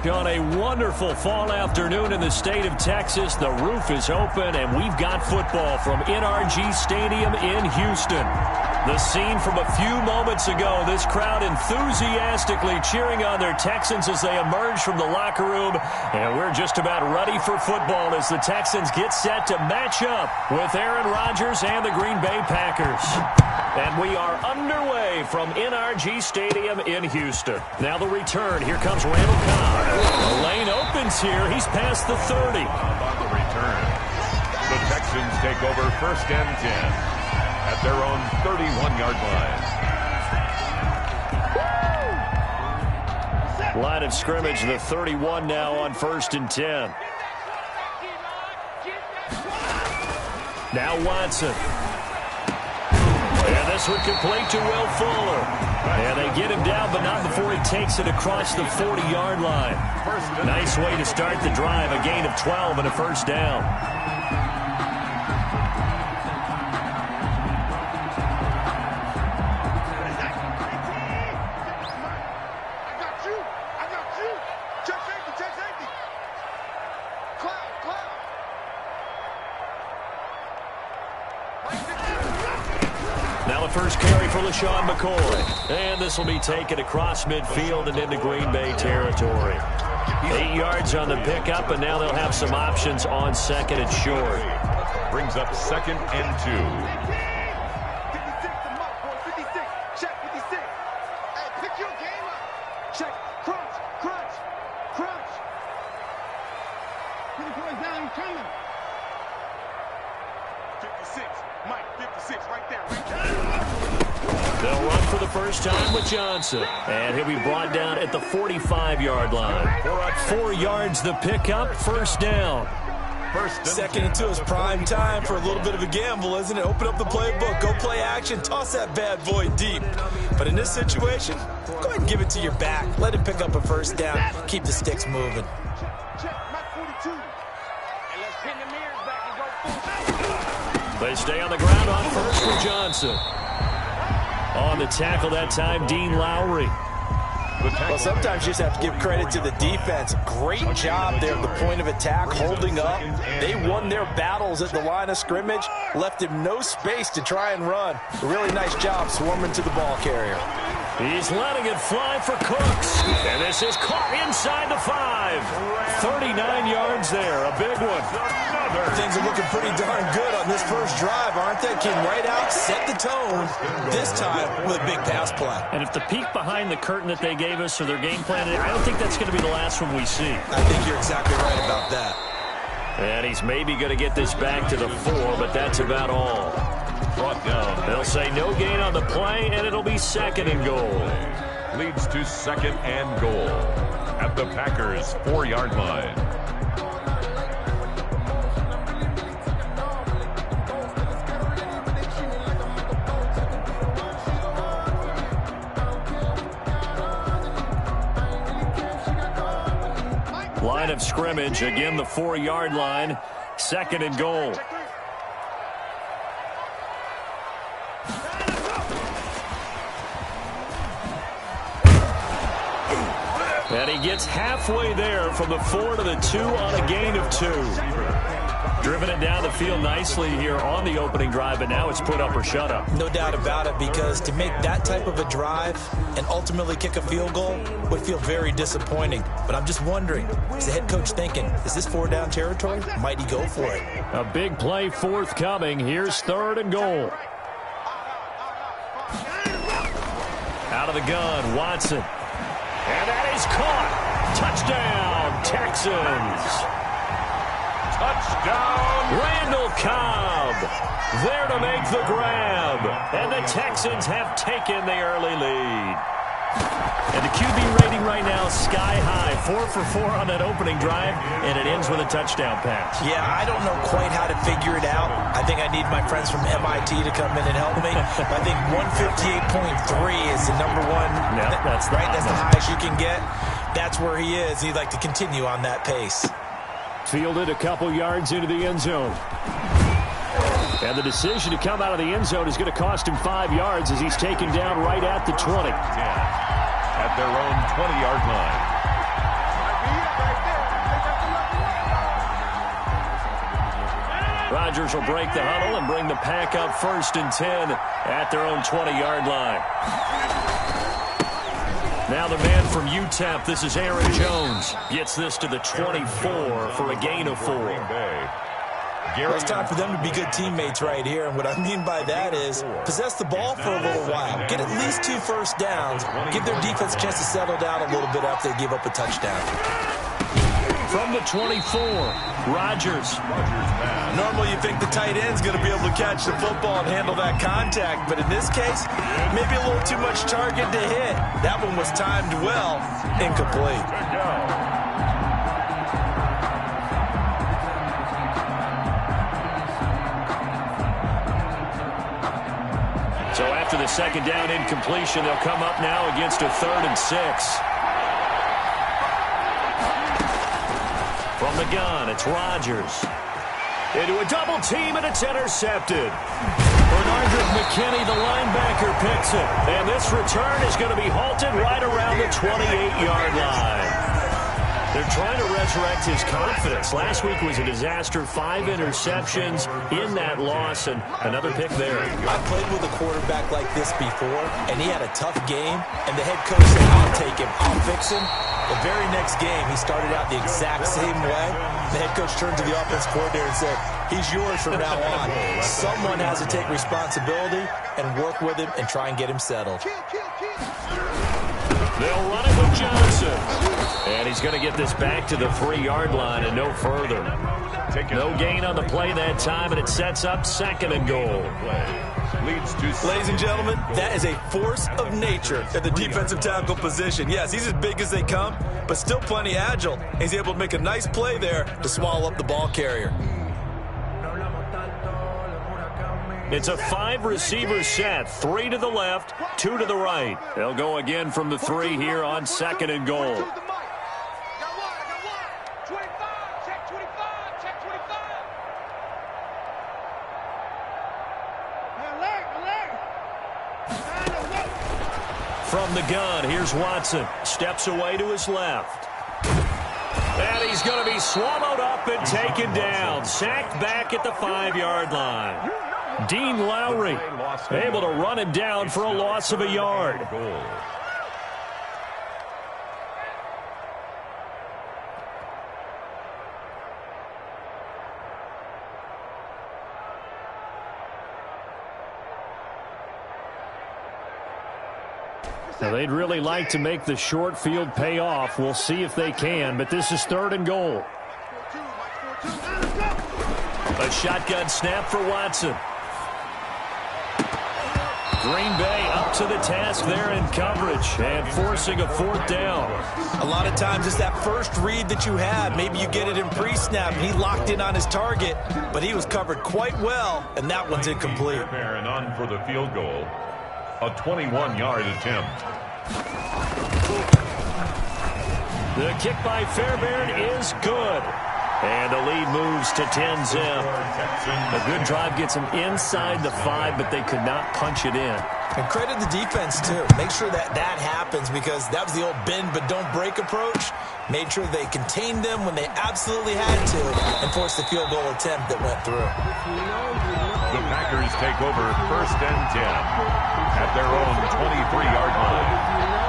On a wonderful fall afternoon in the state of Texas, the roof is open, and we've got football from NRG Stadium in Houston. The scene from a few moments ago, this crowd enthusiastically cheering on their Texans as they emerge from the locker room, and we're just about ready for football as the Texans get set to match up with Aaron Rodgers and the Green Bay Packers. And we are underway from NRG Stadium in Houston. Now the return. Here comes Randall Cobb. The lane opens here. He's past the 30. On the return, the Texans take over 1st and 10 at their own 31-yard line. Line of scrimmage, the 31 now on 1st and 10. Now Watson. And this one complete to Will Fuller. And they get him down, but not before he takes it across the 40-yard line. Nice way to start the drive, a gain of 12 and a 1st down. Now the first carry for LaShawn McCoy. And this will be taken across midfield and into Green Bay territory. 8 yards on the pickup, and now they'll have some options on 2nd and short. Brings up 2nd and 2. They'll run for the first time with Johnson. And he'll be brought down at the 45-yard line. 4 yards the pickup, 1st down. 2nd and 2 is prime time for a little bit of a gamble, isn't it? Open up the playbook, go play action, toss that bad boy deep. But in this situation, go ahead and give it to your back. Let him pick up a 1st down. Keep the sticks moving. They stay on the ground on 1st with Johnson. On the tackle that time, Dean Lowry. Well, sometimes you just have to give credit to the defense. Great job there at the point of attack, holding up. They won their battles at the line of scrimmage, left him no space to try and run. A really nice job swarming to the ball carrier. He's letting it fly for Cooks. And this is caught inside the 5. 39 yards there, a big one. Things are looking pretty darn good on this first drive, aren't they? Came right out, set the tone, this time with a big pass play. And if the peek behind the curtain that they gave us or their game plan, I don't think that's going to be the last one we see. I think you're exactly right about that. And he's maybe going to get this back to the 4, but that's about all. Brought down. They'll say no gain on the play, and it'll be 2nd and goal. Leads to 2nd and goal at the Packers' 4-yard line. Line of scrimmage, again the 4-yard line, 2nd and goal. And he gets halfway there from the 4 to the 2 on a gain of 2. Driven it down the field nicely here on the opening drive, but now it's put up or shut up. No doubt about it, because to make that type of a drive and ultimately kick a field goal would feel very disappointing. But I'm just wondering, is the head coach thinking, is this 4-down territory? Might he go for it? A big play forthcoming. Here's 3rd and goal. Out of the gun, Watson. And that is caught. Touchdown, Texans. Touchdown. Randall Cobb there to make the grab. And the Texans have taken the early lead. And the QB rating right now is sky high. 4 for 4 on that opening drive, and it ends with a touchdown pass. Yeah, I don't know quite how to figure it out. I think I need my friends from MIT to come in and help me. I think 158.3 is the number one. Yeah, that's right. That's the highest you can get. That's where he is. He'd like to continue on that pace. Fielded a couple yards into the end zone. And the decision to come out of the end zone is going to cost him 5 yards as he's taken down right at the 20. At their own 20-yard line. Rodgers will break the huddle and bring the Pack up 1st and 10 at their own 20-yard line. Now the man from UTEP, this is Aaron Jones, gets this to the 24 for a gain of 4. Well, it's time for them to be good teammates right here, and what I mean by that is possess the ball for a little while, get at least 2 first downs, give their defense a chance to settle down a little bit after they give up a touchdown. From the 24, Rodgers. Normally you think the tight end's going to be able to catch the football and handle that contact, but in this case, maybe a little too much target to hit. That one was timed well, incomplete. So after the 2nd down incompletion, they'll come up now against a 3rd and 6. From the gun, it's Rodgers. Into a double team, and it's intercepted. Bernard McKinney, the linebacker, picks it. And this return is going to be halted right around the 28-yard line. They're trying to resurrect his confidence. Last week was a disaster. 5 interceptions in that loss, and another pick there. I played with a quarterback like this before, and he had a tough game, and the head coach said, I'll take him, I'll fix him. The very next game, he started out the exact same way. The head coach turned to the offense coordinator and said, he's yours from now on. Someone has to take responsibility and work with him and try and get him settled. They'll run it with Johnson. And he's going to get this back to the 3-yard line and no further. No gain on the play that time, and it sets up 2nd and goal. Ladies and gentlemen, that is a force of nature at the defensive tackle position. Yes, he's as big as they come, but still plenty agile. He's able to make a nice play there to swallow up the ball carrier. It's a 5-receiver set, 3 to the left, 2 to the right. They'll go again from the 3 here on 2nd and goal. From the gun, here's Watson. Steps away to his left. And he's going to be swallowed up and taken down. Sacked back at the 5-yard line. Dean Lowry able to run him down for a loss of a yard. Now, they'd really like to make the short field pay off. We'll see if they can, but this is 3rd and goal. A shotgun snap for Watson. Green Bay up to the task there in coverage and forcing a 4th down. A lot of times it's that first read that you have. Maybe you get it in pre-snap and he locked in on his target, but he was covered quite well, and that one's incomplete. And on for the field goal, a 21-yard attempt. The kick by Fairbairn is good. And the lead moves to 10-zip. A good drive gets them inside the 5, but they could not punch it in. And credit the defense, too. Make sure that happens, because that was the old bend but don't break approach. Made sure they contained them when they absolutely had to and forced the field goal attempt that went through. The Packers take over 1st and 10 at their own 23-yard line.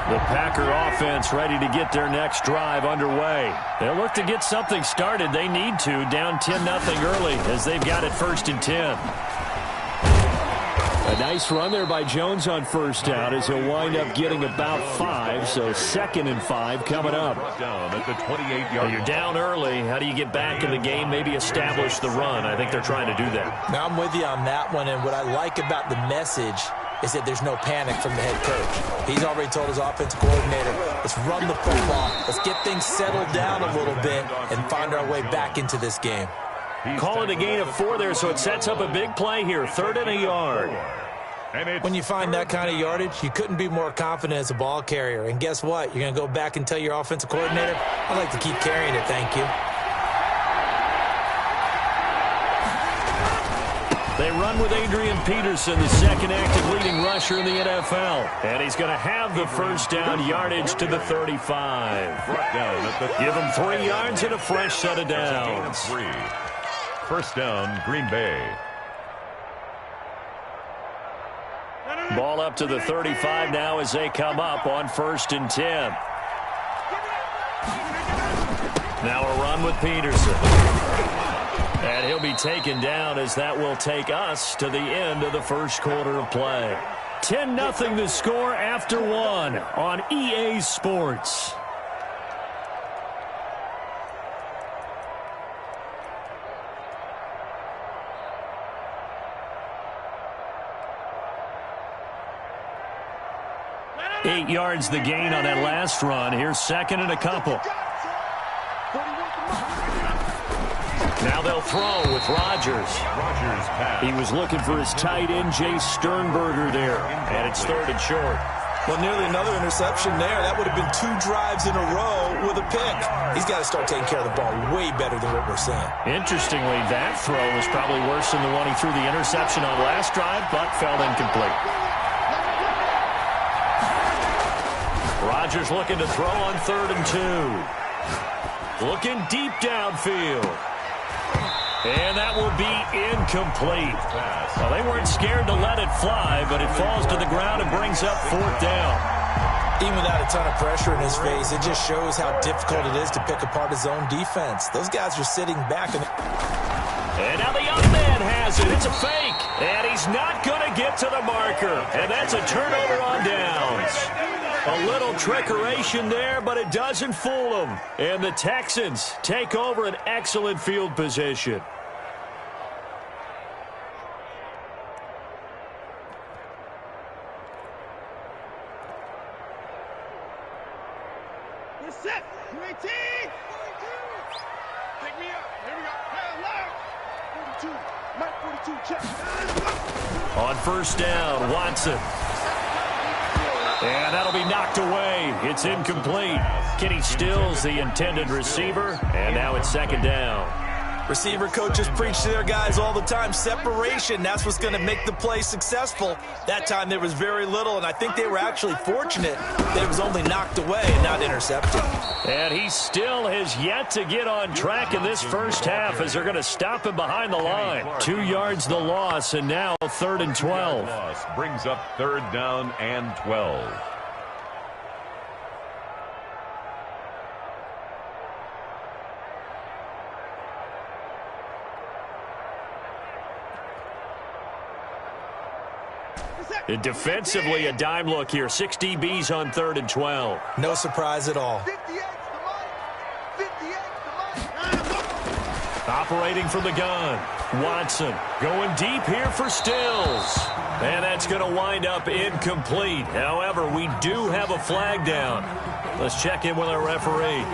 The Packer offense ready to get their next drive underway. They'll look to get something started. They need to, down 10-0 early as they've got it 1st and 10. A nice run there by Jones on 1st down as he'll wind up getting about 5, so 2nd and 5 coming up. Down at the 28-yard. You're down early. How do you get back in the game, maybe establish the run? I think they're trying to do that. Now, I'm with you on that one, and what I like about the message is that there's no panic from the head coach. He's already told his offensive coordinator, let's run the football, let's get things settled down a little bit and find our way back into this game. Call it a gain of 4 there, so it sets up a big play here, 3rd and a yard. When you find that kind of yardage, you couldn't be more confident as a ball carrier. And guess what? You're going to go back and tell your offensive coordinator, I'd like to keep carrying it, thank you. They run with Adrian Peterson, the second active leading rusher in the NFL. And he's going to have the first down, yardage to the 35. Give him 3 yards and a fresh set of downs. First down, Green Bay. Ball up to the 35 now as they come up on 1st and 10. Now a run with Peterson. And he'll be taken down as that will take us to the end of the first quarter of play. 10-0 the score after 1 on EA Sports. Eight yards the gain on that last run. Here's 2nd and a couple. Now they'll throw with Rodgers. He was looking for his tight end, Jay Sternberger there. And it's 3rd and short. Well, nearly another interception there. That would have been 2 drives in a row with a pick. He's got to start taking care of the ball way better than what we're seeing. Interestingly, that throw was probably worse than the one he threw the interception on last drive, but fell incomplete. Rodgers looking to throw on 3rd and 2. Looking deep downfield. And that will be incomplete. Well, they weren't scared to let it fly, but it falls to the ground and brings up 4th down. Even without a ton of pressure in his face, it just shows how difficult it is to pick apart his own defense. Those guys are sitting back. And now the young man has it. It's a fake. And he's not going to get to the marker. And that's a turnover on downs. A little trickeration there, but it doesn't fool them. And the Texans take over an excellent field position. We're set. UAT. Pick me up. Here we go. Hey, 42. Mike 42. Check. On 1st down, Watson. And that'll be knocked away. It's incomplete. Kenny Stills, the intended receiver, and now it's 2nd down. Receiver coaches preach to their guys all the time. Separation, that's what's going to make the play successful. That time there was very little, and I think they were actually fortunate that it was only knocked away and not intercepted. And he still has yet to get on track in this first half as they're going to stop him behind the line. 2 yards the loss, and now 3rd and 12. Brings up 3rd down and 12. And defensively, a dime look here. 6 DBs on 3rd and 12. No surprise at all. Operating from the gun. Watson going deep here for Stills. And that's going to wind up incomplete. However, we do have a flag down. Let's check in with our referee.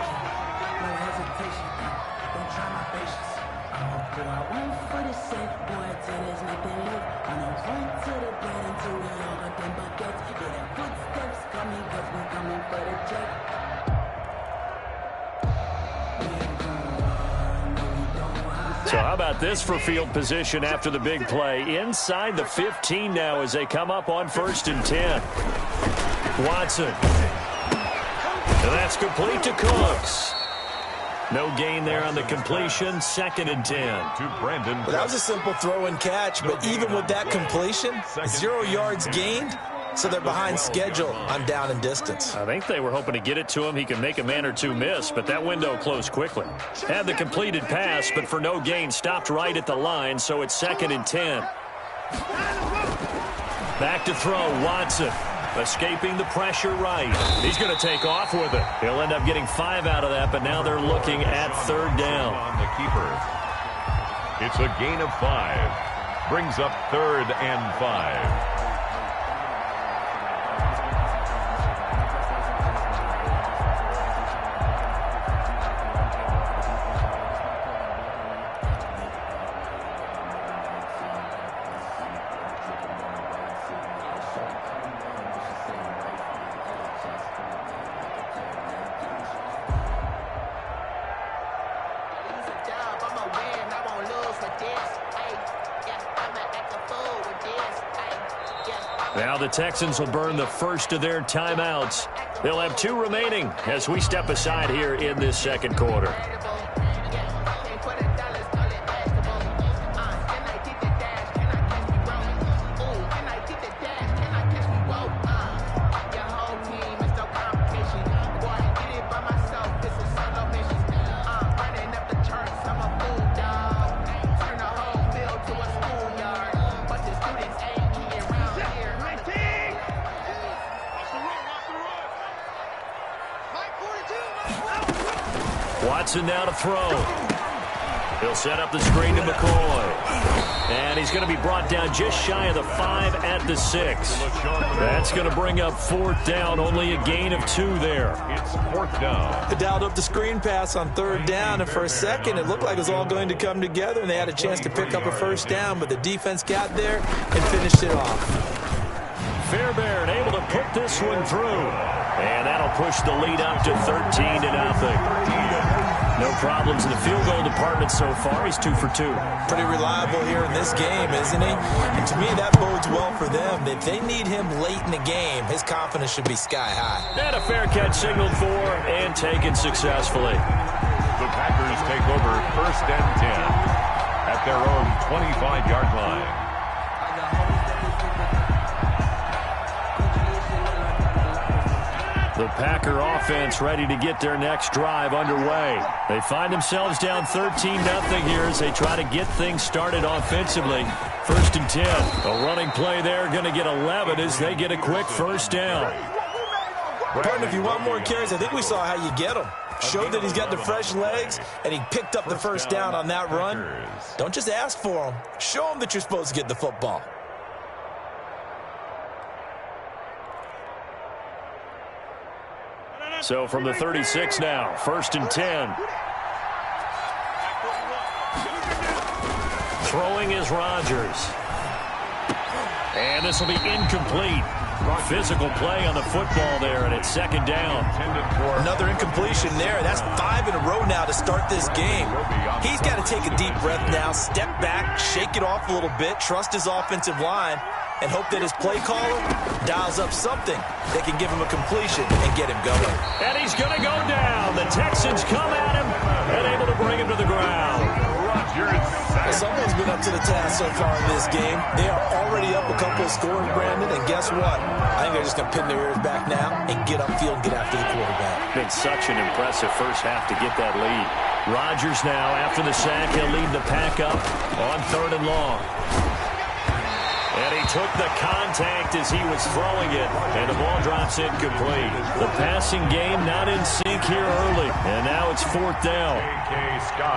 So how about this for field position after the big play? Inside the 15 now as they come up on 1st and 10. Watson. And that's complete to Cooks. No gain there on the completion. 2nd and 10. To Brandon. Well, that was a simple throw and catch, but even with that completion, 0 yards gained. So they're behind schedule on down and distance. I think they were hoping to get it to him. He can make a man or two miss, but that window closed quickly. Had the completed pass, but for no gain, stopped right at the line, so it's 2nd and 10. Back to throw, Watson. Escaping the pressure right. He's going to take off with it. He'll end up getting 5 out of that, but now they're looking at 3rd down. On the keeper. It's a gain of 5. Brings up 3rd and 5. Now the Texans will burn the first of their timeouts. They'll have 2 remaining as we step aside here in this second quarter. Watson now to throw. He'll set up the screen to McCoy. And he's going to be brought down just shy of the 5 at the 6. That's going to bring up 4th down. Only a gain of 2 there. It's 4th down. They dialed up the screen pass on 3rd down, and for a second it looked like it was all going to come together, and they had a chance to pick up a 1st down, but the defense got there and finished it off. Fairbairn able to put this one through. And that'll push the lead up to 13-0. No problems in the field goal department so far. He's 2 for 2. Pretty reliable here in this game, isn't he? And to me, that bodes well for them. If they need him late in the game, his confidence should be sky high. And a fair catch signaled for and taken successfully. The Packers take over 1st and 10 at their own 25-yard line. The Packer offense ready to get their next drive underway. They find themselves down 13-0 here as they try to get things started offensively. 1st and 10. A running play there, going to get 11 as they get a quick 1st down. Partner, if you want more carries, I think we saw how you get them. Showed that he's got the fresh legs, and he picked up the 1st down on that run. Don't just ask for them. Show them that you're supposed to get the football. So from the 36 now, 1st and 10. Throwing is Rodgers. And this will be incomplete. Physical play on the football there, and it's 2nd down. Another incompletion there. That's 5 in a row now to start this game. He's got to take a deep breath now, step back, shake it off a little bit, trust his offensive line, and hope that his play caller dials up something that can give him a completion and get him going. And he's going to go down. The Texans come at him and able to bring him to the ground. Someone's been up to the task so far in this game. They are already up a couple of scores, Brandon, and guess what? I think they're just going to pin their ears back now and get upfield and get after the quarterback. Been such an impressive first half to get that lead. Rodgers now, after the sack, he'll lead the pack up on 3rd and long. And he took the contact as he was throwing it, and the ball drops incomplete. The passing game not in sync here early, and now it's 4th down.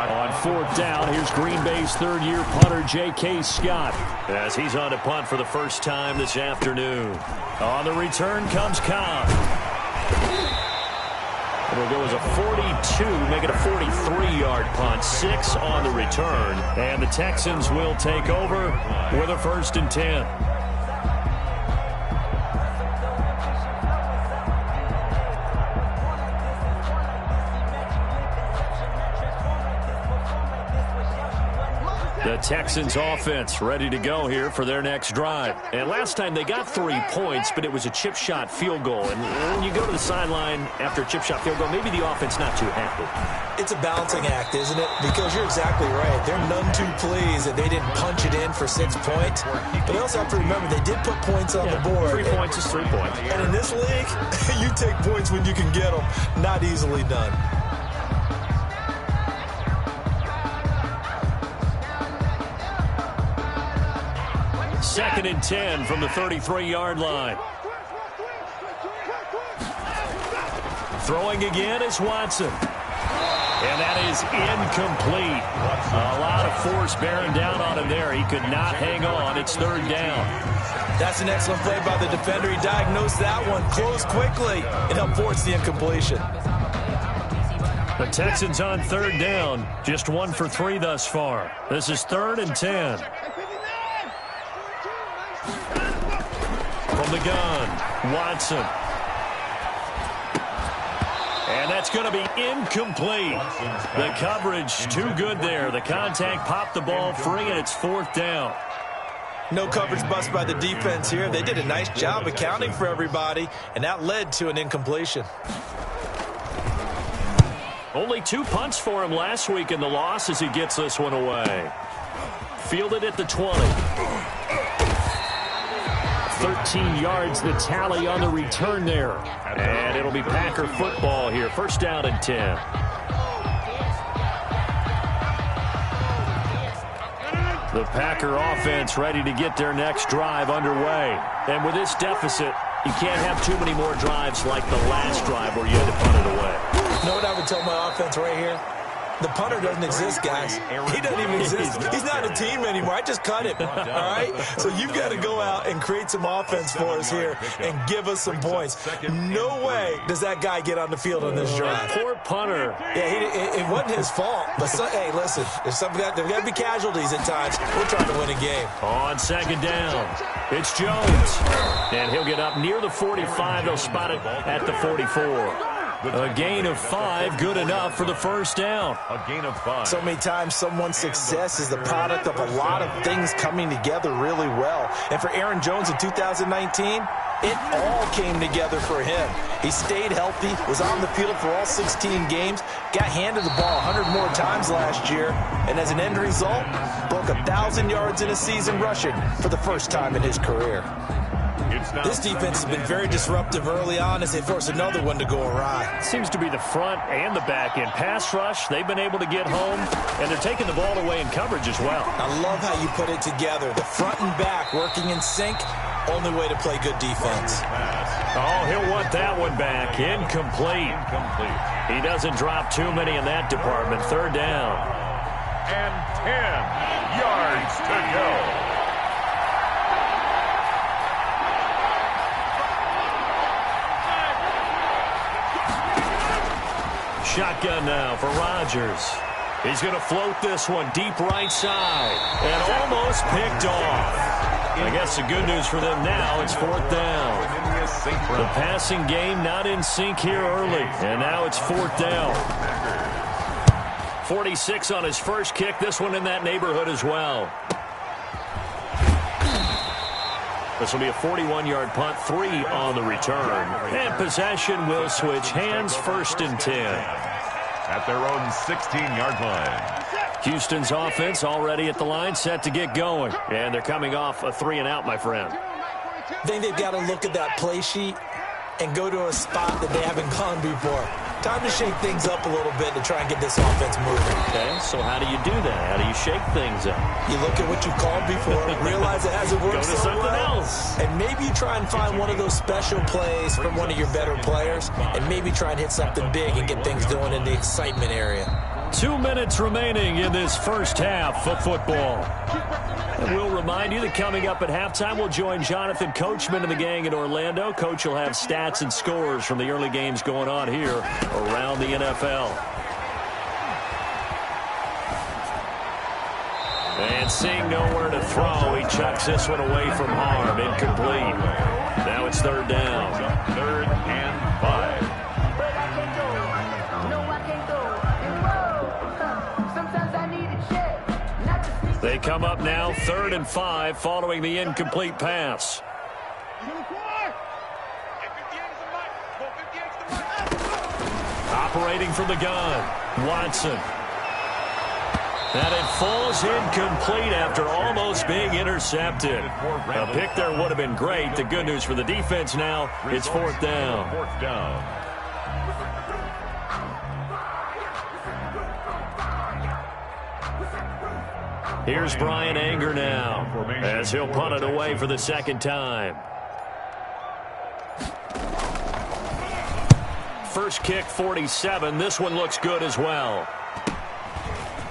On 4th down, here's Green Bay's 3rd-year punter, J.K. Scott, as he's on to punt for the first time this afternoon. On the return comes Cobb. It'll go as a 42, make it a 43-yard punt, 6 on the return. And the Texans will take over with a 1st and 10. The Texans offense ready to go here for their next drive. And last time they got 3 points, but it was a chip shot field goal. And when you go to the sideline after a chip shot field goal, maybe the offense not too happy. It's a balancing act, isn't it? Because you're exactly right. They're none too pleased that they didn't punch it in for 6 points. But they also have to remember they did put points on the board. 3 points is 3 points. And in this league, you take points when you can get them. Not easily done. Second and 10 from the 33-yard line. Throwing again is Watson. And that is incomplete. A lot of force bearing down on him there. He could not hang on. It's 3rd down. That's an excellent play by the defender. He diagnosed that one, closed quickly, and helped force the incompletion. The Texans on 3rd down. Just 1 for 3 thus far. This is 3rd and 10. From the gun, Watson. And that's going to be incomplete. The coverage too good there. The contact popped the ball free, and it's 4th down. No coverage bust by the defense here. They did a nice job accounting for everybody, and that led to an incompletion. Only 2 punts for him last week in the loss as he gets this one away. Fielded at the 20. 13 yards the tally on the return there. And it'll be Packer football here. First down and 10. The Packer offense ready to get their next drive underway. And with this deficit, you can't have too many more drives like the last drive where you had to punt it away. You know what I would tell my offense right here? The punter doesn't exist, guys. He doesn't even exist. He's not a team anymore. I just cut him, all right? So you've got to go out and create some offense for us here and give us some points. No way does that guy get on the field on this drive. Poor punter. Yeah, it wasn't his fault. But, hey, listen, there's got to be casualties at times. We're trying to win a game. On second down, it's Jones. And he'll get up near the 45. They'll spot it at the 44. A gain of 5, good enough for the first down. A gain of 5. So many times someone's success is the product of a lot of things coming together really well. And for Aaron Jones in 2019, it all came together for him. He stayed healthy, was on the field for all 16 games, got handed the ball 100 more times last year, and as an end result, broke 1,000 yards in a season rushing for the first time in his career. This defense has been very disruptive early on as they force another one to go awry. Seems to be the front and the back end. Pass rush, they've been able to get home, and they're taking the ball away in coverage as well. I love how you put it together. The front and back working in sync, only way to play good defense. Oh, he'll want that one back. Incomplete. He doesn't drop too many in that department. Third down. And 10 yards to go. Shotgun now for Rodgers. He's going to float this one deep right side. And almost picked off. I guess the good news for them now, it's fourth down. The passing game not in sync here early. And now it's fourth down. 46 on his first kick. This one in that neighborhood as well. This will be a 41-yard punt, 3 on the return. And possession will switch hands, first and 10. At their own 16-yard line. Houston's offense already at the line, set to get going. And they're coming off a 3-and-out, my friend. I think they've got to look at that play sheet and go to a spot that they haven't gone before. Time to shake things up a little bit to try and get this offense moving. Okay, so how do you do that? How do you shake things up? You look at what you've called before, realize it hasn't worked Go to so something well, else. and maybe you try and find one of those special plays from one of your better players, and maybe try and hit something big and get things going in the excitement area. 2 minutes remaining in this first half of football. And we'll remind you that coming up at halftime, we'll join Jonathan Coachman and the gang in Orlando. Coach will have stats and scores from the early games going on here around the NFL. And seeing nowhere to throw, he chucks this one away from harm. Incomplete. Now it's third down. Third and 5. They come up now, 3rd and 5, following the incomplete pass. Operating from the gun, Watson. And it falls incomplete after almost being intercepted. A pick there would have been great. The good news for the defense now, it's fourth down. Fourth down. Here's Brian Anger now as he'll punt it away for the second time. First kick, 47. This one looks good as well.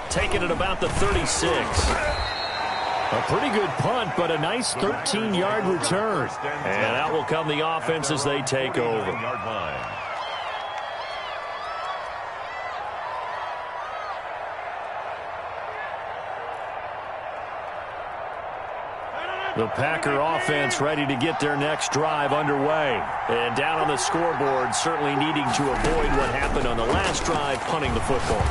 Taking it about the 36. A pretty good punt, but a nice 13-yard return. And out will come the offense as they take over. The Packer offense ready to get their next drive underway. And down on the scoreboard, certainly needing to avoid what happened on the last drive, punting the football.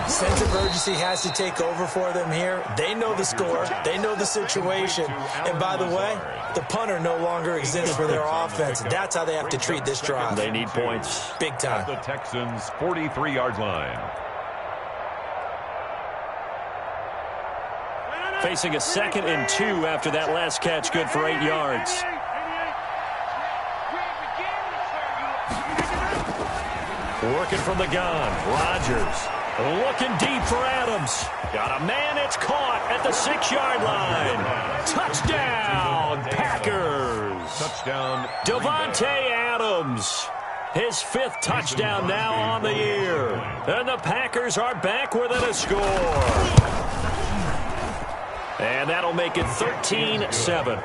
Sense of urgency has to take over for them here. They know the score. They know the situation. And by the way, the punter no longer exists for their offense. That's how they have to treat this drive. They need points. Big time. The Texans' 43-yard line. Facing a 2nd and 2 after that last catch, good for 8 yards. Working from the gun, Rodgers. Looking deep for Adams. Got a man, it's caught at the 6-yard line. Touchdown, Packers. Touchdown, Davante Adams. His 5th touchdown now on the year. And the Packers are back within a score. And that'll make it 13-7.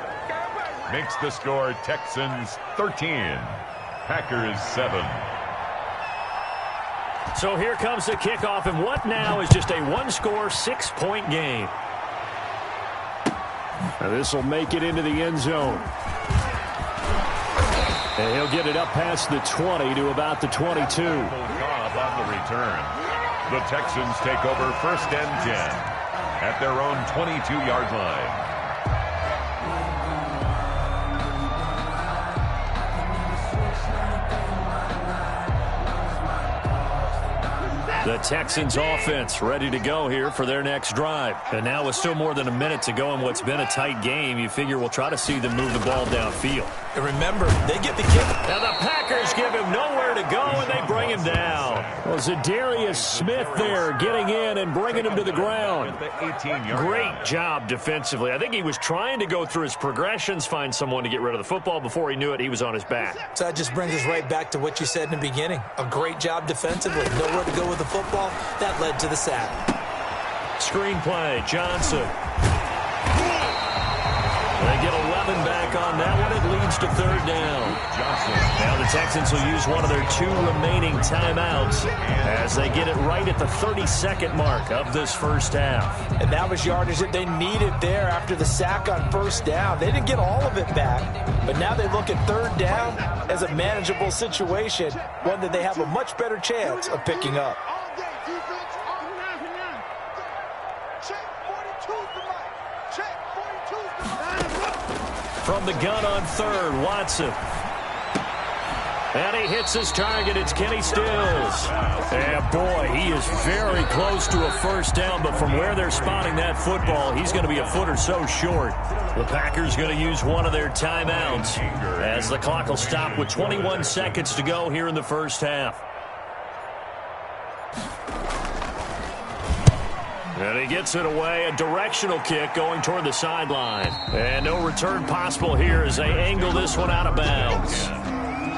Makes the score Texans 13, Packers 7. So here comes the kickoff, and what now is just a one-score, 6-point game. Now this will make it into the end zone. And he'll get it up past the 20 to about the 22. On the return. The Texans take over 1st and 10 at their own 22-yard line. The Texans offense ready to go here for their next drive. And now with still more than a minute to go in what's been a tight game, you figure we'll try to see them move the ball downfield. And remember, they get the kick. Now the Packers give him nowhere to go, and they bring him down. Well, Zadarius Smith there getting in and bringing him to the ground. Great job defensively. I think he was trying to go through his progressions, find someone to get rid of the football. Before he knew it, he was on his back. So that just brings us right back to what you said in the beginning. A great job defensively. Nowhere to go with the football. That led to the sack. Screenplay, Johnson. They get 11 back on that one. It leads to 3rd down. Now the Texans will use one of their 2 remaining timeouts as they get it right at the 32nd mark of this first half. And that was yardage that they needed there after the sack on 1st down. They didn't get all of it back, but now they look at 3rd down as a manageable situation, one that they have a much better chance of picking up. From the gun on 3rd, Watson. And he hits his target. It's Kenny Stills. And boy, he is very close to a 1st down, but from where they're spotting that football, he's going to be a foot or so short. The Packers going to use one of their timeouts as the clock will stop with 21 seconds to go here in the first half. And he gets it away, a directional kick going toward the sideline. And no return possible here as they angle this one out of bounds.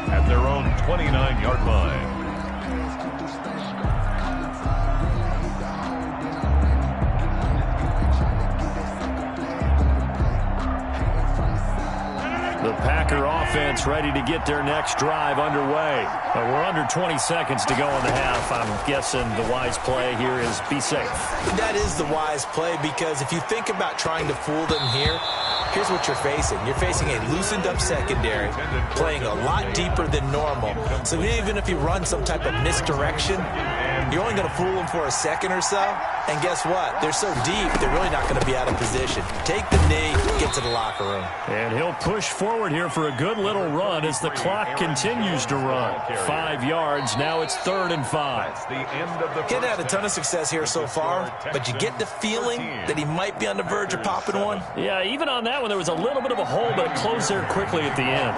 At their own 29-yard line. The Packer offense ready to get their next drive underway. We're under 20 seconds to go in the half. I'm guessing the wise play here is be safe. That is the wise play, because if you think about trying to fool them here, here's what you're facing. You're facing a loosened up secondary, playing a lot deeper than normal. So even if you run some type of misdirection, you're only going to fool them for a second or so. And guess what? They're so deep, they're really not going to be out of position. Take the knee, get to the locker room. And he'll push forward here for a good little run as the clock continues to run. 5 yards, now it's 3rd and 5. He hadn't had a ton of success here so far, but you get the feeling that he might be on the verge of popping one. Yeah, even on that one, there was a little bit of a hole, but it closed there quickly at the end.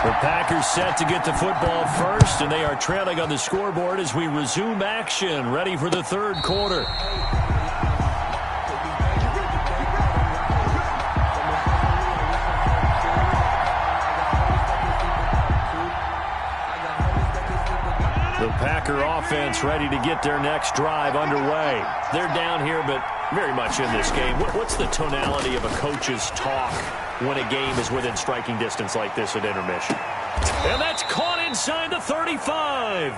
The Packers set to get the football first, and they are trailing on the scoreboard as we resume action, ready for the 3rd quarter. The Packer offense ready to get their next drive underway. They're down here, but very much in this game. What's the tonality of a coach's talk when a game is within striking distance like this at intermission? And that's caught inside the 35.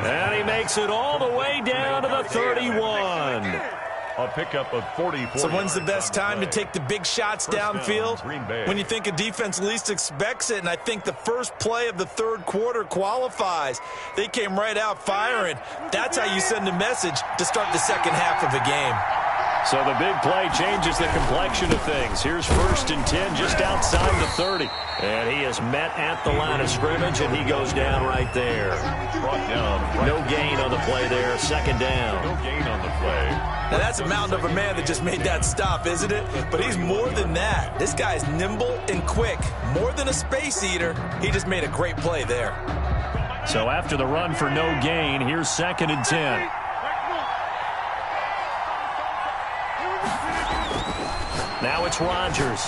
And he makes it all the way down to the 31. A pickup of 44. So when's the best time to take the big shots downfield? When you think a defense least expects it, and I think the first play of the third quarter qualifies. They came right out firing. That's how you send a message to start the second half of a game. So the big play changes the complexion of things. Here's 1st and 10 just outside the 30. And he is met at the line of scrimmage, and he goes down right there. Brought down. No gain on the play there. 2nd down. No gain on the play. Now that's a mountain of a man that just made that stop, isn't it? But he's more than that. This guy's nimble and quick. More than a space eater. He just made a great play there. So after the run for no gain, here's 2nd and 10. Now it's Rodgers.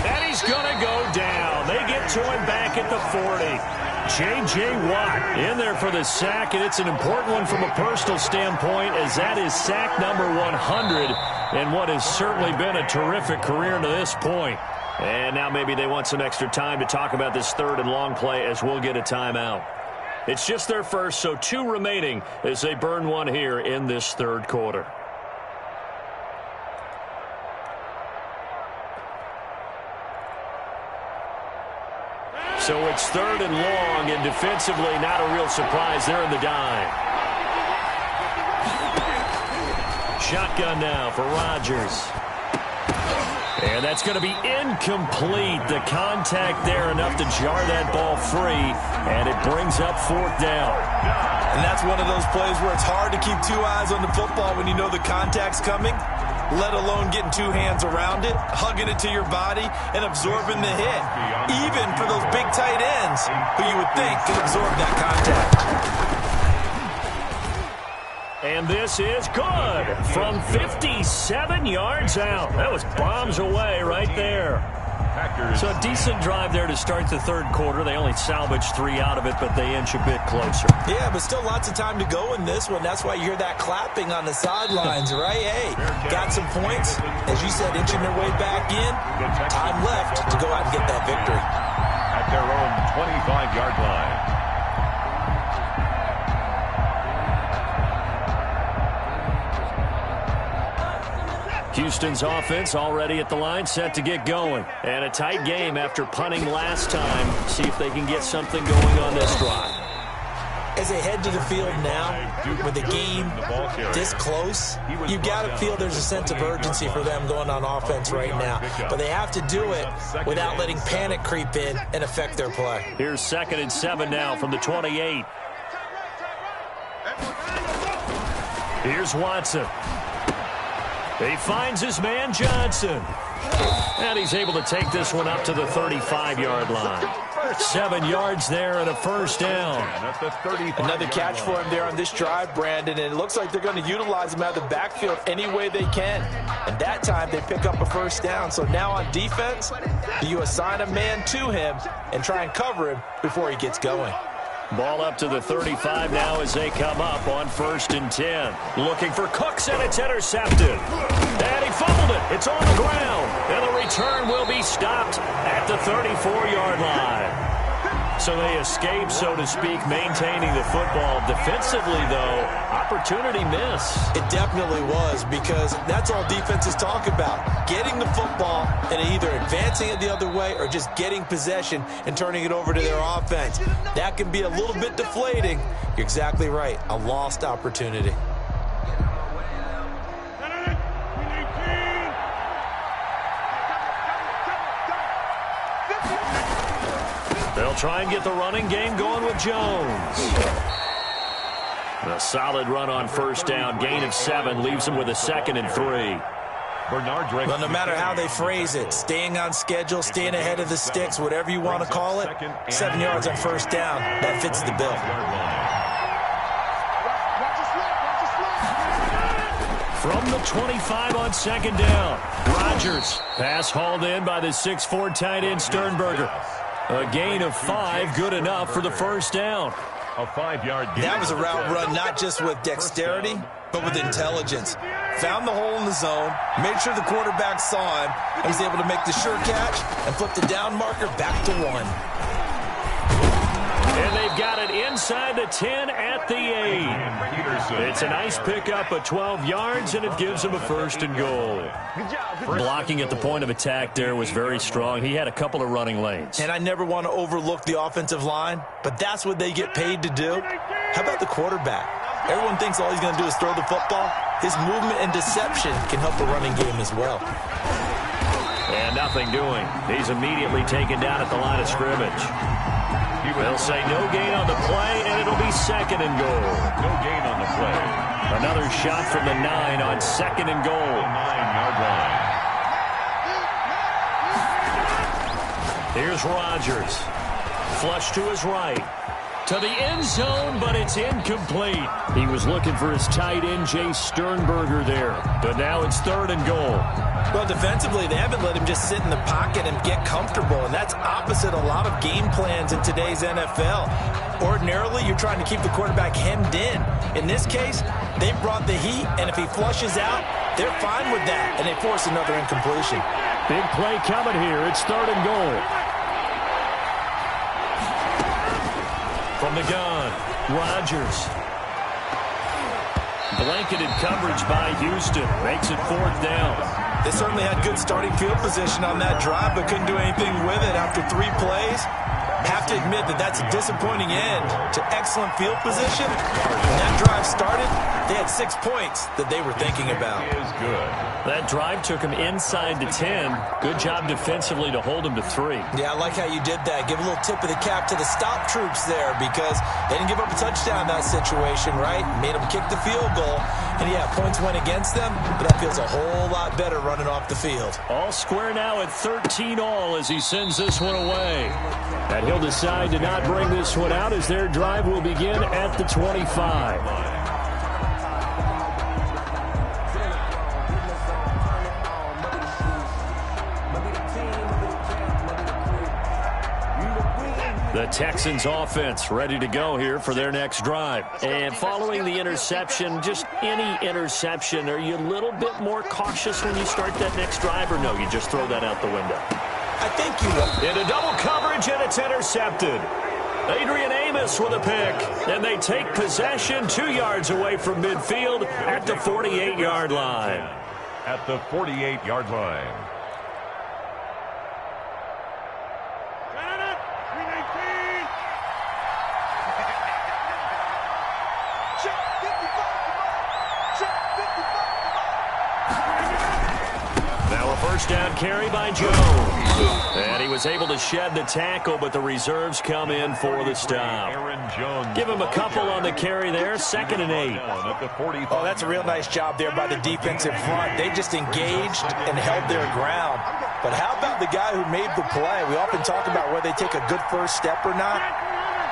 And he's going to go down. They get to him back at the 40. J.J. Watt in there for the sack, and it's an important one from a personal standpoint, as that is sack number 100 in what has certainly been a terrific career to this point. And now maybe they want some extra time to talk about this 3rd and long play, as we'll get a timeout. It's just their first, so 2 remaining as they burn one here in this 3rd quarter. So it's 3rd and long, and defensively not a real surprise. They're in the dime. Shotgun now for Rodgers. And that's going to be incomplete. The contact there enough to jar that ball free, and it brings up 4th down. And that's one of those plays where it's hard to keep 2 eyes on the football when you know the contact's coming, let alone getting 2 hands around it, hugging it to your body, and absorbing the hit. Even for those big tight ends, who you would think could absorb that contact. And this is good from 57 yards out. That was bombs away right there. So a decent drive there to start the 3rd quarter. They only salvaged 3 out of it, but they inch a bit closer. Yeah, but still lots of time to go in this one. That's why you hear that clapping on the sidelines, right? Hey, got some points. As you said, inching their way back in. Time left to go out and get that victory. At their own 25-yard line. Houston's offense already at the line, set to get going. And a tight game after punting last time. See if they can get something going on this drive. As they head to the field now, with the game this close, you've got to feel there's a sense of urgency for them going on offense right now. But they have to do it without letting panic creep in and affect their play. Here's 2nd and 7 now from the 28. Here's Watson. He finds his man Johnson. And he's able to take this one up to the 35-yard line. 7 yards there and a 1st down. Another catch for him there on this drive, Brandon, and it looks like they're going to utilize him out of the backfield any way they can. And that time they pick up a 1st down. So now on defense, do you assign a man to him and try and cover him before he gets going? Ball up to the 35 now as they come up on 1st and 10. Looking for Cooks, and it's intercepted. And he fumbled it. It's on the ground. And the return will be stopped at the 34-yard line. So they escape, so to speak, maintaining the football. Defensively, though, opportunity miss. It definitely was, because that's all defenses talk about. Getting the football and either advancing it the other way or just getting possession and turning it over to their offense. That can be a little bit deflating. You're exactly right. A lost opportunity. They'll try and get the running game going with Jones. A solid run on 1st down. Gain of 7 leaves them with a 2nd and 3. Well, no matter how they phrase it, staying on schedule, staying ahead of the sticks, whatever you want to call it, 7 yards on 1st down, that fits the bill. From the 25 on 2nd down, Rodgers. Pass hauled in by the 6'4" tight end Sternberger. A gain of 5, good enough for the 1st down. A 5-yard gain. That was a route run not just with dexterity, but with intelligence. Found the hole in the zone, made sure the quarterback saw him, and was able to make the sure catch and flip the down marker back to 1. And they've got it inside the 10 at the 8. It's a nice pickup of 12 yards, and it gives him a 1st and goal. Blocking at the point of attack there was very strong. He had a couple of running lanes. And I never want to overlook the offensive line, but that's what they get paid to do. How about the quarterback? Everyone thinks all he's going to do is throw the football. His movement and deception can help the running game as well. And nothing doing. He's immediately taken down at the line of scrimmage. They'll say no gain on the play, and it'll be 2nd and goal. No gain on the play. Another shot from the 9 on 2nd and goal. 9-yard line. Here's Rodgers. Flush to his right. To the end zone, but it's incomplete. He was looking for his tight end, Jay Sternberger there. But now it's 3rd and goal. Well, defensively, they haven't let him just sit in the pocket and get comfortable, and that's opposite a lot of game plans in today's NFL. Ordinarily, you're trying to keep the quarterback hemmed in. In this case, they brought the heat, and if he flushes out, they're fine with that, and they force another incompletion. Big play coming here. It's 3rd and goal. From the gun, Rodgers. Blanketed coverage by Houston. Makes it 4th down. They certainly had good starting field position on that drive, but couldn't do anything with it after 3 plays. Have to admit that that's a disappointing end to excellent field position. When that drive started, they had 6 points that they were thinking about. Is good. That drive took him inside the 10. Good job defensively to hold him to 3. Yeah, I like how you did that. Give a little tip of the cap to the stop troops there because they didn't give up a touchdown in that situation, right? Made them kick the field goal. And yeah, points went against them, but that feels a whole lot better running off the field. All square now at 13 all as he sends this one away. And he'll decide to not bring this one out as their drive will begin at the 25. The Texans offense ready to go here for their next drive. And following the interception, just any interception, are you a little bit more cautious when you start that next drive, or no, you just throw that out the window? I think you will. Into double coverage, and it's intercepted. Adrian Amos with a pick, and they take possession 2 yards away from midfield at the 48-yard line. At the 48-yard line. First down carry by Jones. And he was able to shed the tackle, but the reserves come in for the stop. Give him a couple on the carry there. 2nd and 8. Oh, that's a real nice job there by the defensive front. They just engaged and held their ground. But how about the guy who made the play? We often talk about whether they take a good first step or not.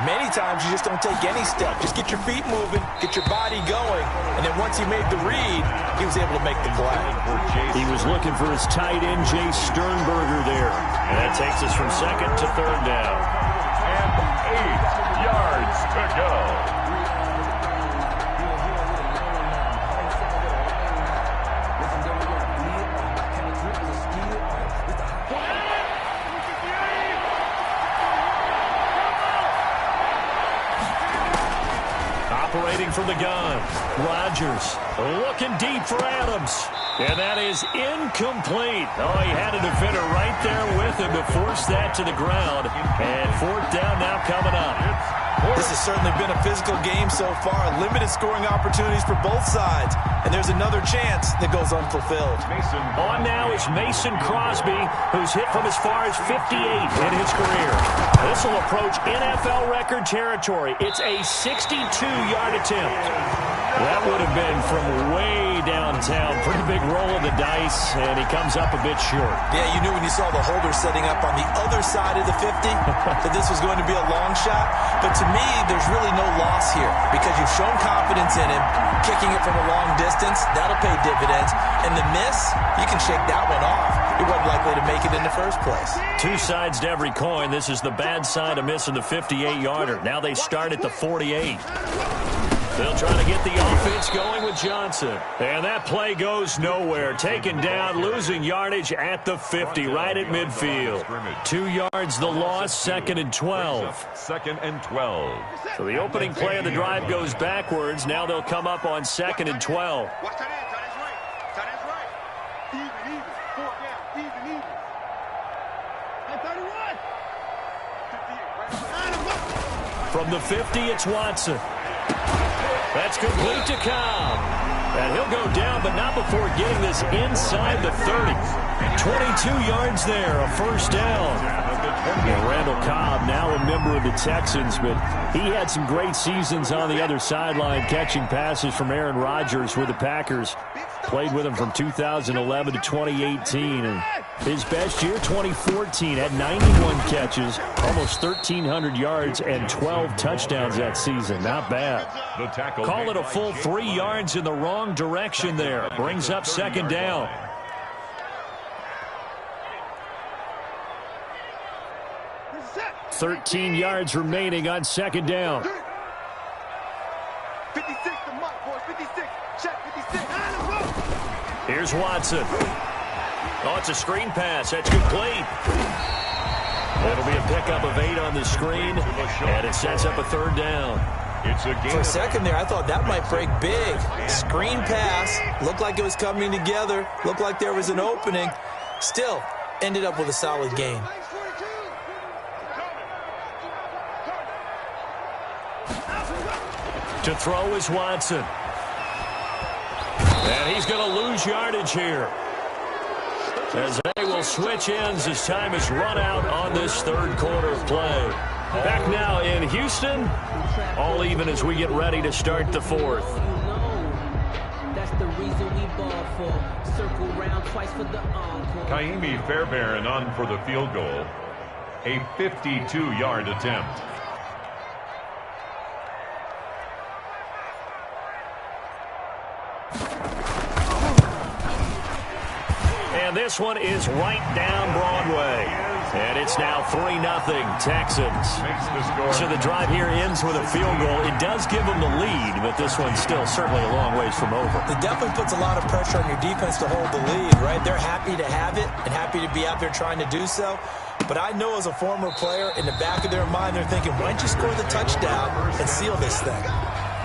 Many times you just don't take any step. Just get your feet moving, get your body going, and then once he made the read, he was able to make the play. He was looking for his tight end, Jay Sternberger there. And that takes us from 2nd to 3rd down. And 8 yards to go. Operating from the gun, Rodgers looking deep for Adams. And that is incomplete. Oh, he had a defender right there with him to force that to the ground. And 4th down now coming up. This has certainly been a physical game so far. Limited scoring opportunities for both sides. And there's another chance that goes unfulfilled. On now is Mason Crosby, who's hit from as far as 58 in his career. This will approach NFL record territory. It's a 62-yard attempt. That would have been from way downtown. Pretty big roll of the dice, and he comes up a bit short. Yeah, you knew when you saw the holder setting up on the other side of the 50 that this was going to be a long shot. But to me, there's really no loss here because you've shown confidence in him. Kicking it from a long distance, that'll pay dividends. And the miss, you can shake that one off. He wasn't likely to make it in the first place. Two sides to every coin. This is the bad side of missing the 58-yarder. Now they start at the 48. They'll try to get the offense going with Johnson. And that play goes nowhere. Taken down, losing yardage at the 50, right at midfield. 2 yards the loss, 2nd and 12. 2nd and 12. So the opening play of the drive goes backwards. Now they'll come up on 2nd and 12. Watch that end. Tight end's right. Tight end's right. Even. 4 down. Even. And 31. 58. From the 50, it's Watson. That's complete to Cobb. And he'll go down, but not before getting this inside the 30. 22 yards there, a first down. And Randall Cobb, now a member of the Texans, but he had some great seasons on the other sideline, catching passes from Aaron Rodgers with the Packers. Played with him from 2011 to 2018. And his best year, 2014, had 91 catches, almost 1,300 yards, and 12 touchdowns that season. Not bad. The tackle Call it a full 3 yards in the wrong direction there. Brings up 2nd down. Set. 13 yards remaining on 2nd down. 56 to Mike, boys. 56. Check 56. Here's Watson. Oh, it's a screen pass. That's complete. It'll be a pickup of 8 on the screen, and it sets up a 3rd down. It's a game. For a second there, I thought that might break big. Screen pass. Looked like it was coming together. Looked like there was an opening. Still, ended up with a solid game. To throw is Watson. And he's going to lose yardage here, as they will switch ends as time is run out on this 3rd quarter of play. Back now in Houston, all even as we get ready to start the 4th. That's the reason we ball for. Circle round twice for the encore. Kaimi Fairbairn on for the field goal. A 52-yard attempt. And this one is right down Broadway. And it's now 3-0 Texans. So the drive here ends with a field goal. It does give them the lead, but this one's still certainly a long ways from over. It definitely puts a lot of pressure on your defense to hold the lead, right? They're happy to have it and happy to be out there trying to do so. But I know as a former player, in the back of their mind, they're thinking, why don't you score the touchdown and seal this thing?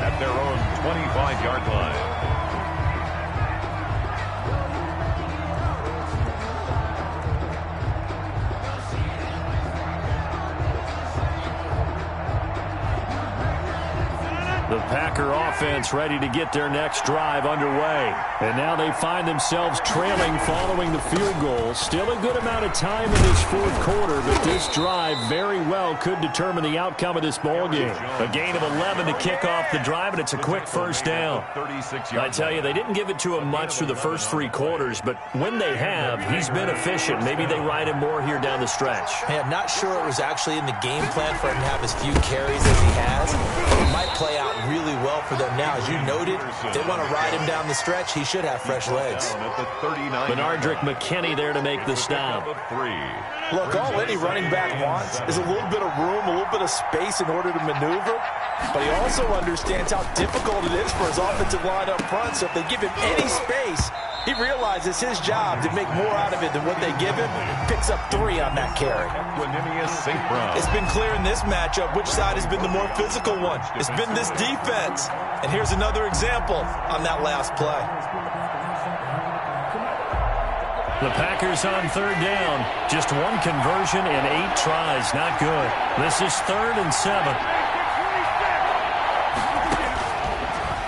At their own 25-yard line. The Packer offense ready to get their next drive underway. And now they find themselves trailing following the field goal. Still a good amount of time in this 4th quarter, but this drive very well could determine the outcome of this ballgame. A gain of 11 to kick off the drive, and it's a quick first down. I tell you, they didn't give it to him much through the first 3 quarters, but when they have, he's been efficient. Maybe they ride him more here down the stretch. Hey, I'm not sure it was actually in the game plan for him to have as few carries as he has. It might play out really well for them now. As you noted, if they want to ride him down the stretch, he should have fresh legs. Benardrick McKinney there to make the stop. Look, all any running back wants is a little bit of room, a little bit of space in order to maneuver. But he also understands how difficult it is for his offensive line up front. So if they give him any space, he realizes his job to make more out of it than what they give him. Picks up 3 on that carry. It's been clear in this matchup which side has been the more physical one. It's been this defense. And here's another example on that last play. The Packers on 3rd down. Just 1 conversion and 8 tries. Not good. This is 3rd and 7.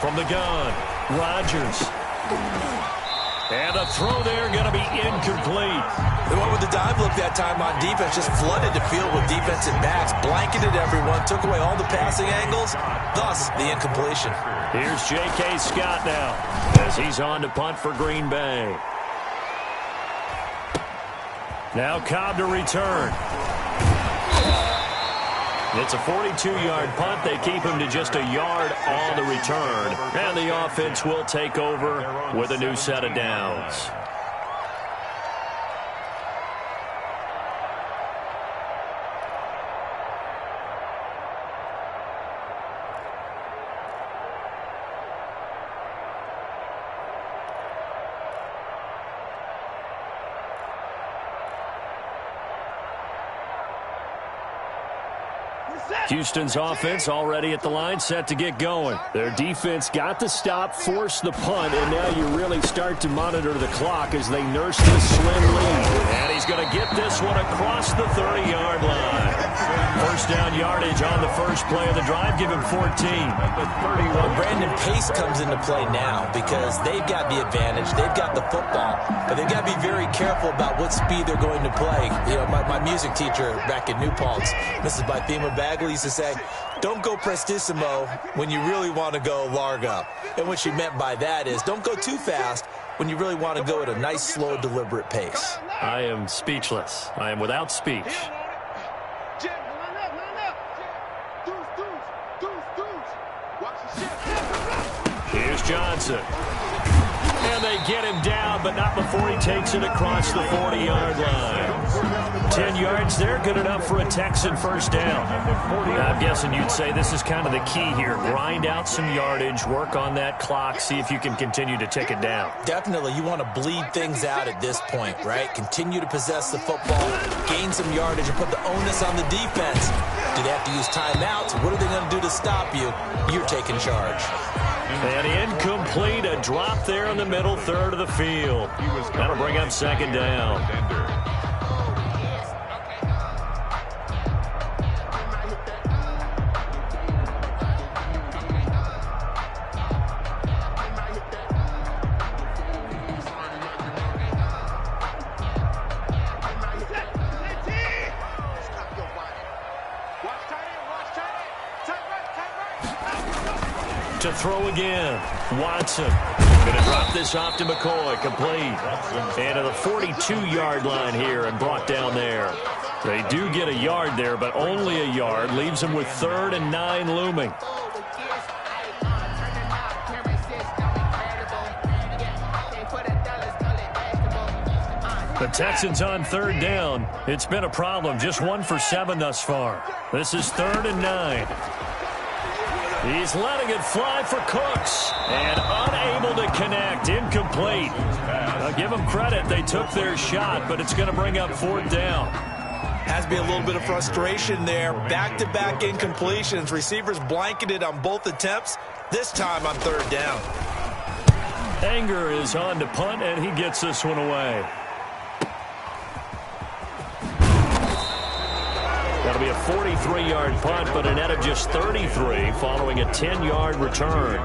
From the gun, Rodgers. And a throw there going to be incomplete. They went with the dive look that time on defense, just flooded the field with defensive backs, blanketed everyone, took away all the passing angles, thus the incompletion. Here's J.K. Scott now as he's on to punt for Green Bay. Now Cobb to return. It's a 42-yard punt. They keep him to just a yard on the return. And the offense will take over with a new set of downs. Houston's offense already at the line, set to get going. Their defense got the stop, forced the punt, and now you really start to monitor the clock as they nurse this slim lead. And he's going to get this one across the 30-yard line. First down yardage on the first play of the drive. Give him 14. Well, Brandon, pace comes into play now because they've got the advantage. They've got the football, but they've got to be very careful about what speed they're going to play. You know, my music teacher back in New Paltz, Mrs. Bythema Bagley, used to say, don't go prestissimo when you really want to go largo. And what she meant by that is don't go too fast when you really want to go at a nice, slow, deliberate pace. I am speechless. I am without speech. Here's Johnson. And they get him down, but not before he takes it across the 40-yard line. 10 yards there, good enough for a Texan first down. I'm guessing you'd say this is kind of the key here. Grind out some yardage, work on that clock, see if you can continue to tick it down. Definitely, you want to bleed things out at this point, right? Continue to possess the football, gain some yardage, and put the onus on the defense. Do they have to use timeouts? What are they going to do to stop you? You're taking charge. And incomplete, a drop there in the middle third of the field. That'll bring up second down. To throw again. Watson going to drop this off to McCoy. Complete. And to the 42-yard line here and brought down there. They do get a yard there, but only a yard. Leaves them with 3rd and 9 looming. The Texans on 3rd down. It's been a problem. Just 1 for 7 thus far. This is 3rd and 9. He's letting it fly for Cooks. And unable to connect. Incomplete. I'll give them credit. They took their shot, but it's going to bring up 4th down. Has to be a little bit of frustration there. Back-to-back incompletions. Receivers blanketed on both attempts. This time on 3rd down. Anger is on to punt, and he gets this one away. That'll be a 43-yard punt, but a net of just 33 following a 10-yard return.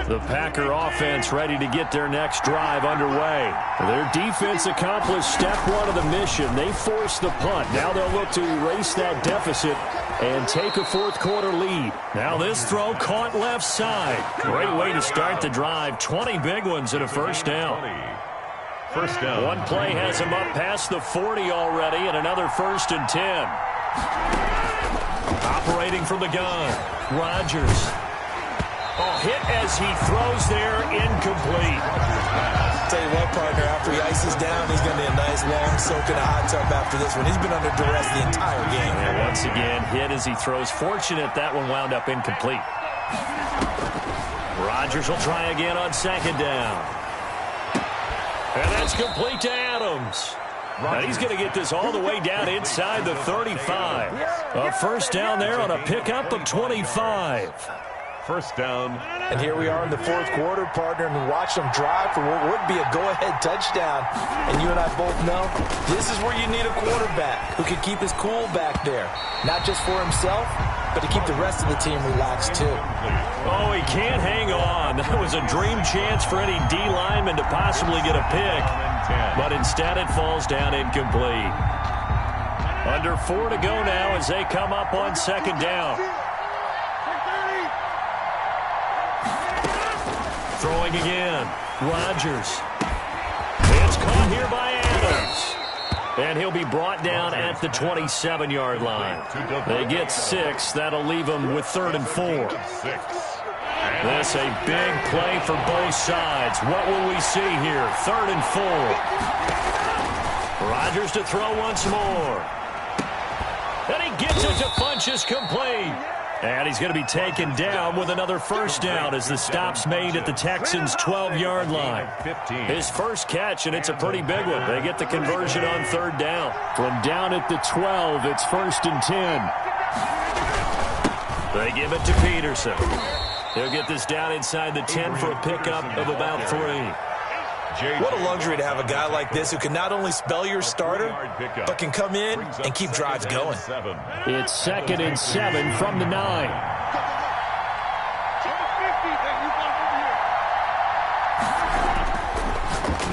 The Packer offense ready to get their next drive underway. Their defense accomplished step 1 of the mission. They forced the punt. Now they'll look to erase that deficit and take a 4th quarter lead. Now this throw caught left side. Great way to start the drive. 20 big ones and a first down. First down. One play has him up past the 40 already, and another 1st and 10. Operating from the gun, Rodgers. Oh, hit as he throws there, incomplete. Tell you what, partner, after he ices down, he's going to be a nice long soak in a hot tub after this one. He's been under duress the entire game. And once again, hit as he throws. Fortunate that one wound up incomplete. Rodgers will try again on 2nd down. And that's complete to Adams. Now he's going to get this all the way down inside the 35. A first down there on a pickup of 25. First down. And here we are in the 4th quarter, partner, and we watch them drive for what would be a go-ahead touchdown. And you and I both know this is where you need a quarterback who can keep his cool back there. Not just for himself, but to keep the rest of the team relaxed, too. Oh, he can't hang on. That was a dream chance for any D lineman to possibly get a pick. But instead it falls down incomplete. Under 4 to go now as they come up on 2nd down. Throwing again. Rodgers. It's caught here by Adams. And he'll be brought down at the 27-yard line. They get 6. That'll leave them with 3rd and 4. This a big play for both sides. What will we see here? 3rd and 4. Rodgers to throw once more. And he gets it to Funchess complete. And he's going to be taken down with another first down as the stop's made at the Texans' 12-yard line. His first catch, and it's a pretty big one. They get the conversion on third down. From down at the 12, it's 1st and 10. They give it to Peterson. He'll get this down inside the 10 for a pickup of about 3. What a luxury to have a guy like this who can not only spell your starter, but can come in and keep drives going. It's 2nd and 7 from the 9.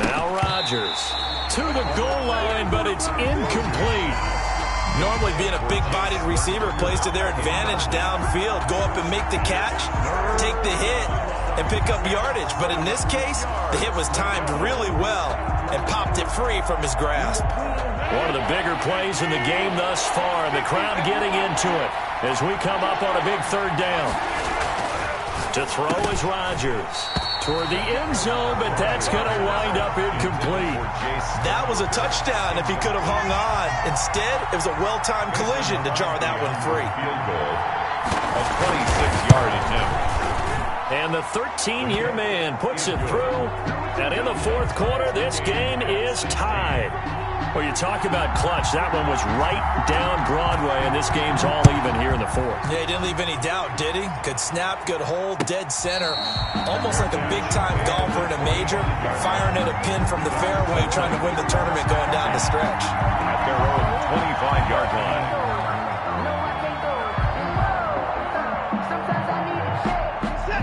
Now Rodgers to the goal line, but it's incomplete. Normally being a big-bodied receiver plays to their advantage downfield. Go up and make the catch, take the hit, and pick up yardage. But in this case, the hit was timed really well and popped it free from his grasp. One of the bigger plays in the game thus far. The crowd getting into it as we come up on a big third down. To throw is Rodgers toward the end zone, but that's going to wind up incomplete. That was a touchdown if he could have hung on. Instead, it was a well-timed collision to jar that one free. Field goal. A 26-yard attempt. And the 13-year man puts it through. And in the fourth quarter, this game is tied. Well, you talk about clutch. That one was right down Broadway, and this game's all even here in the fourth. Yeah, he didn't leave any doubt, did he? Good snap, good hold, dead center. Almost like a big-time golfer in a major, firing at a pin from the fairway, trying to win the tournament going down the stretch. At their own 25-yard line.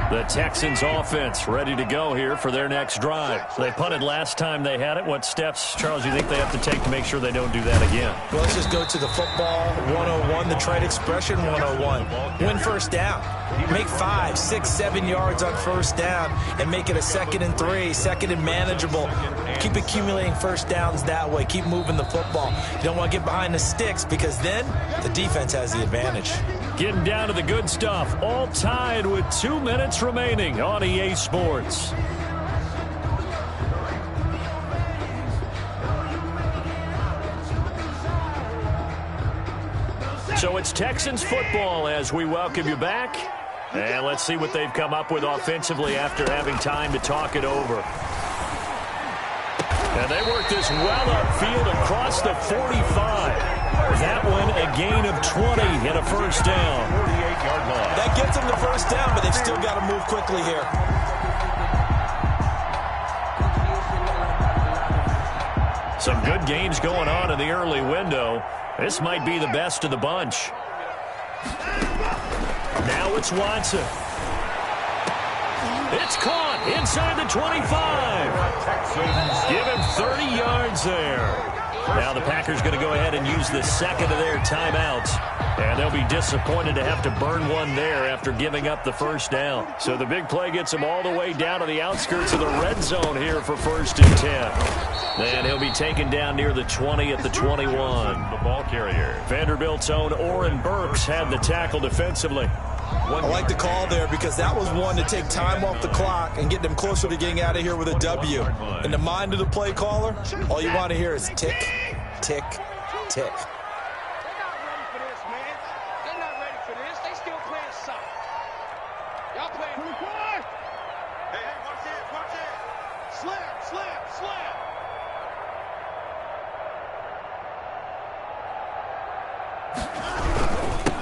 The Texans offense ready to go here for their next drive. They punted last time they had it. What steps, Charles, do you think they have to take to make sure they don't do that again? Well, let's just go to the football 101, the trade expression 101. Win first down. Make 5, 6, 7 yards on first down and make it a 2nd and 3, 2nd and manageable. Keep accumulating first downs that way. Keep moving the football. You don't want to get behind the sticks because then the defense has the advantage. Getting down to the good stuff. All tied with 2 minutes remaining on EA Sports. So it's Texans football as we welcome you back. And let's see what they've come up with offensively after having time to talk it over. And they work this well upfield across the 45. That one a gain of 20 and a first down. 48-yard line. That gets them the first down, but they've still got to move quickly here. Some good games going on in the early window. This might be the best of the bunch. Now it's Watson. It's caught inside the 25. Give him 30 yards there. Now the Packers going to go ahead and use the second of their timeouts. And they'll be disappointed to have to burn one there after giving up the first down. So the big play gets him all the way down to the outskirts of the red zone here for 1st and 10. And he'll be taken down near the 20 at the 21. The ball carrier. Vanderbilt's own Oren Burks had the tackle defensively. I like the call there because that was one to take time off the clock and get them closer to getting out of here with a W. In the mind of the play caller, all you want to hear is tick, tick, tick.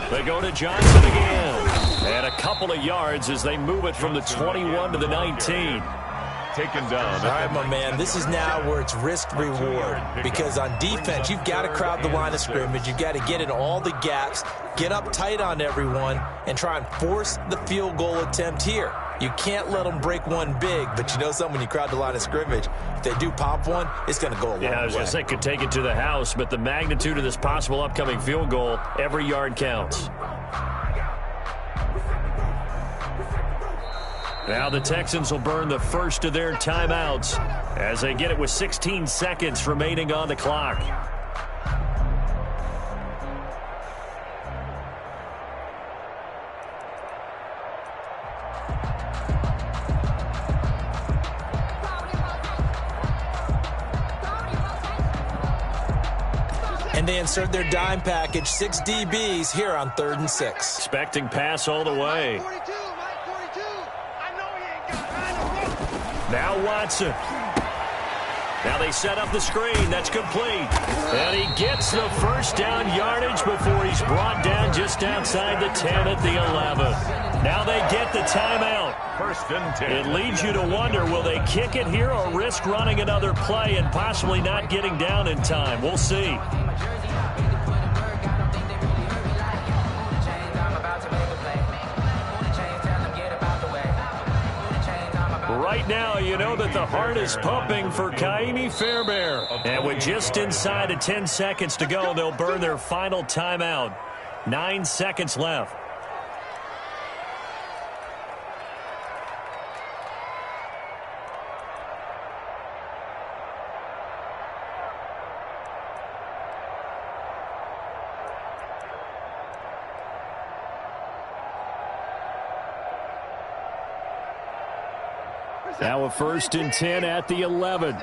They go to Johnson again. And a couple of yards as they move it from the 21 to the 19. Taken down. All right, my man, this is now where it's risk-reward. Because on defense, you've got to crowd the line of scrimmage. You've got to get in all the gaps, get up tight on everyone, and try and force the field goal attempt here. You can't let them break one big, but you know something, when you crowd the line of scrimmage, if they do pop one, it's going to go a long way. Yeah, I was going to say could take it to the house, but the magnitude of this possible upcoming field goal, every yard counts. Now the Texans will burn the first of their timeouts as they get it with 16 seconds remaining on the clock. And And they insert their dime package, 6 DBs here on 3rd and 6. Expecting pass all the way. Now Watson. Now they set up the screen. That's complete. And he gets the first down yardage before he's brought down just outside the 10 at the 11. Now they get the timeout. 1st and 10. It leads you to wonder, will they kick it here or risk running another play and possibly not getting down in time? We'll see. Right now, you know that the heart is pumping for Kaimi Fairbairn. And with just inside of 10 seconds to go, they'll burn their final timeout. 9 seconds left. Now a 1st and 10 at the 11.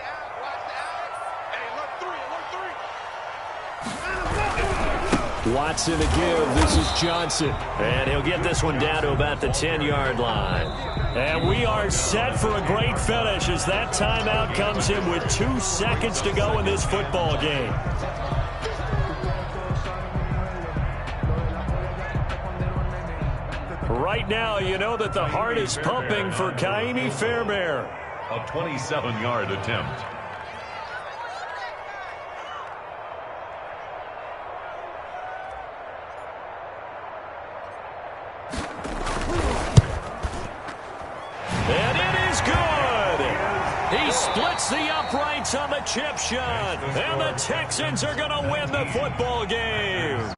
Watson to give. This is Johnson. And he'll get this one down to about the 10-yard line. And we are set for a great finish as that timeout comes in with 2 seconds to go in this football game. Right now, you know that the heart is pumping for Kaimi Fairbairn. A 27-yard attempt. And it is good. He splits the uprights on the chip shot. And the Texans are going to win the football game.